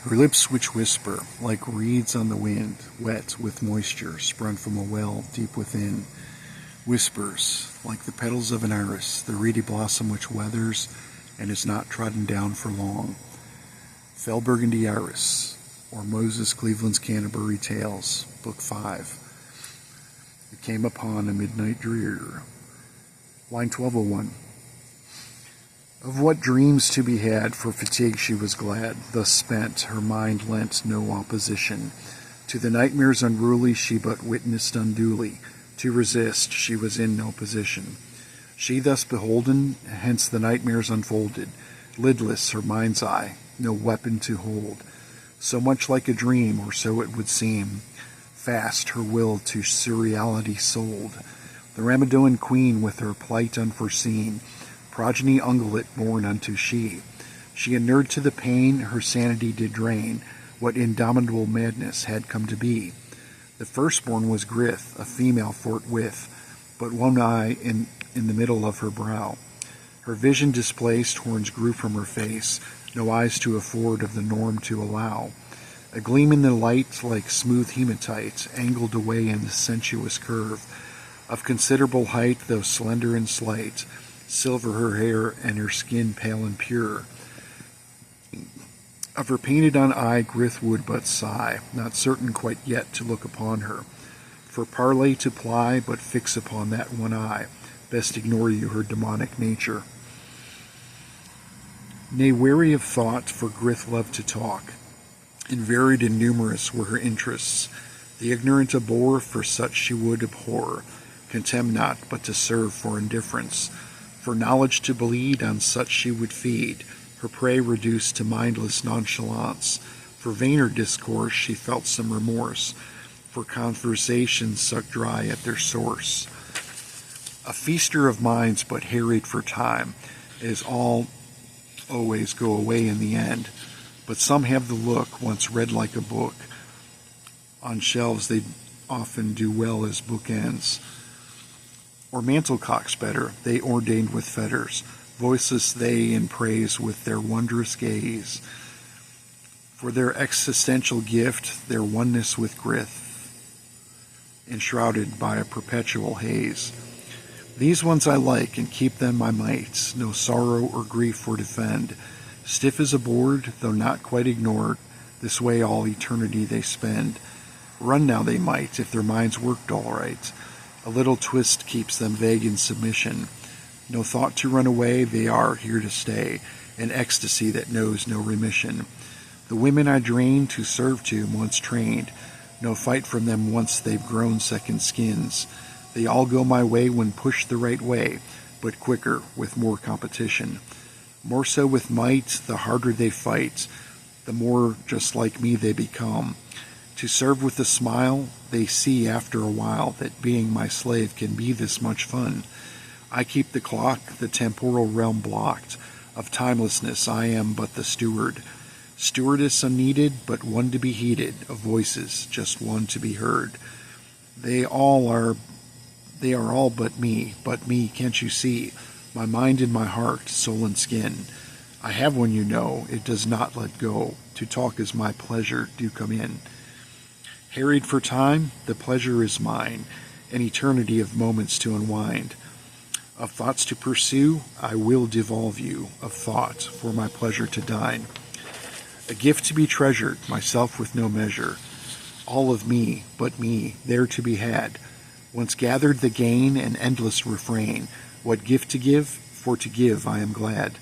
Her lips which whisper, like reeds on the wind, wet with moisture, sprung from a well deep within, whispers, like the petals of an iris, the reedy blossom which weathers and is not trodden down for long. Fell Burgundy Iris, or Moses Cleveland's Canterbury Tales, Book 5. It came upon a midnight drear. Line 1201. Of what dreams to be had, for fatigue she was glad. Thus spent, her mind lent no opposition. To the nightmares unruly she but witnessed unduly. To resist she was in no position. She thus beholden, hence the nightmares unfolded. Lidless her mind's eye, no weapon to hold. So much like a dream, or so it would seem. Fast her will to surreality sold. The Ramadoan queen with her plight unforeseen, progeny ungulate born unto she. She inured to the pain, her sanity did drain, what indomitable madness had come to be. The firstborn was Grith, a female forthwith, but one eye in the middle of her brow. Her vision displaced, horns grew from her face, no eyes to afford of the norm to allow. A gleam in the light like smooth hematite, angled away in the sensuous curve, of considerable height, though slender and slight, silver her hair and her skin pale and pure. Of her painted-on eye Grith would but sigh, not certain quite yet to look upon her. For parley to ply, but fix upon that one eye, best ignore you her demonic nature. Nay, weary of thought, for Grith loved to talk, and varied and numerous were her interests. The ignorant abhor, for such she would abhor, contemn not, but to serve for indifference. For knowledge to bleed, on such she would feed, her prey reduced to mindless nonchalance. For vainer discourse she felt some remorse, for conversation sucked dry at their source. A feaster of minds but harried for time, as all always go away in the end. But some have the look, once read like a book. On shelves they often do well as bookends. Or mantlecocks better, they ordained with fetters, voiceless they in praise with their wondrous gaze. For their existential gift, their oneness with Grith, enshrouded by a perpetual haze. These ones I like, and keep them my might, no sorrow or grief for defend. Stiff as a board, though not quite ignored, this way all eternity they spend. Run now they might, if their minds worked all right. A little twist keeps them vague in submission. No thought to run away, they are here to stay, an ecstasy that knows no remission. The women I drain to serve to, once trained, no fight from them once they've grown second skins. They all go my way when pushed the right way, but quicker, with more competition. More so with might, the harder they fight, the more just like me they become. To serve with a smile, they see after a while that being my slave can be this much fun. I keep the clock, the temporal realm blocked. Of timelessness I am but the steward. Stewardess unneeded, but one to be heeded. Of voices, just one to be heard. They are all but me, can't you see? My mind and my heart, soul and skin. I have one, you know, it does not let go. To talk is my pleasure, do come in. Harried for time, the pleasure is mine, an eternity of moments to unwind. Of thoughts to pursue, I will devolve you, of thought, for my pleasure to dine. A gift to be treasured, myself with no measure. All of me, but me, there to be had. Once gathered the gain, an endless refrain. What gift to give? For to give I am glad.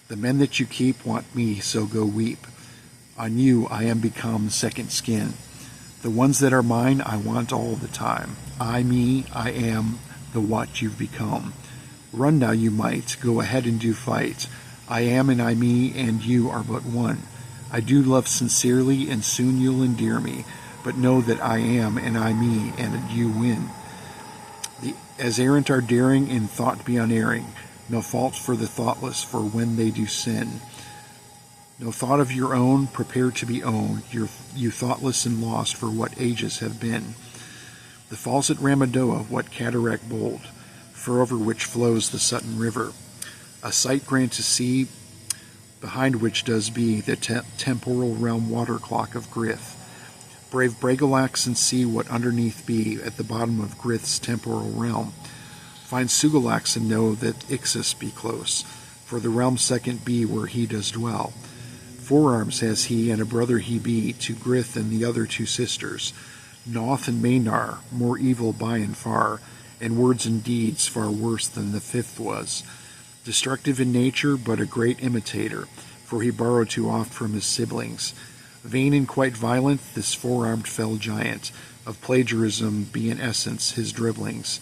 The men that you keep want me, so go weep. On you I am become second skin. The ones that are mine I want all the time. I am the what you've become. Run now you might, go ahead and do fight. I am and I me and you are but one. I do love sincerely and soon you'll endear me, but know that I am and I me and you win. As errant are daring, in thought be unerring. No fault for the thoughtless, for when they do sin. No thought of your own, prepare to be owned, you thoughtless and lost for what ages have been. The falls at Ramadoa, what cataract bold, for over which flows the Sutton River. A sight grand to see, behind which does be the temporal realm water clock of Grith. Brave Bragalax and see what underneath be at the bottom of Grith's temporal realm. Find Sugalax and know that Ixis be close, for the realm second be where he does dwell. 4 arms has he, and a brother he be, to Grith and the other 2 sisters, Noth and Maynard, more evil by and far, and words and deeds far worse than the 5th was. Destructive in nature, but a great imitator, for he borrowed too oft from his siblings. Vain and quite violent, this 4-armed fell giant, of plagiarism be in essence his dribblings.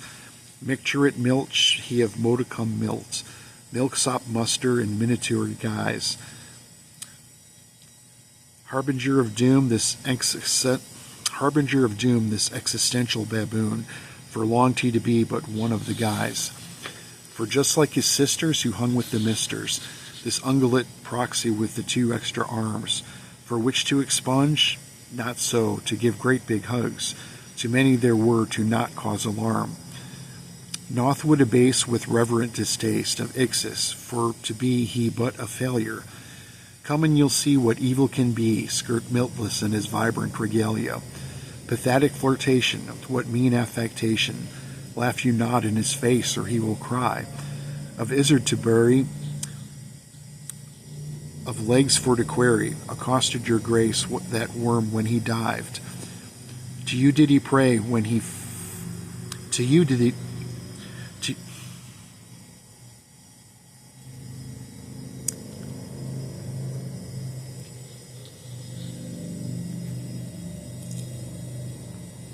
Micturate milch he of modicum milt, milksop muster in miniature guise. Harbinger of doom, this existential baboon, for longed he to be but one of the guys. For just like his sisters who hung with the misters, this ungulate proxy with the 2 extra arms, for which to expunge, not so, to give great big hugs, too many there were to not cause alarm. Noth would abase with reverent distaste of Ixis, for to be he but a failure. Come and you'll see what evil can be, skirt miltless in his vibrant regalia. Pathetic flirtation, what mean affectation, laugh you not in his face or he will cry. Of Izzard to bury, of legs for to query, accosted your grace that worm when he dived. To you did he pray when he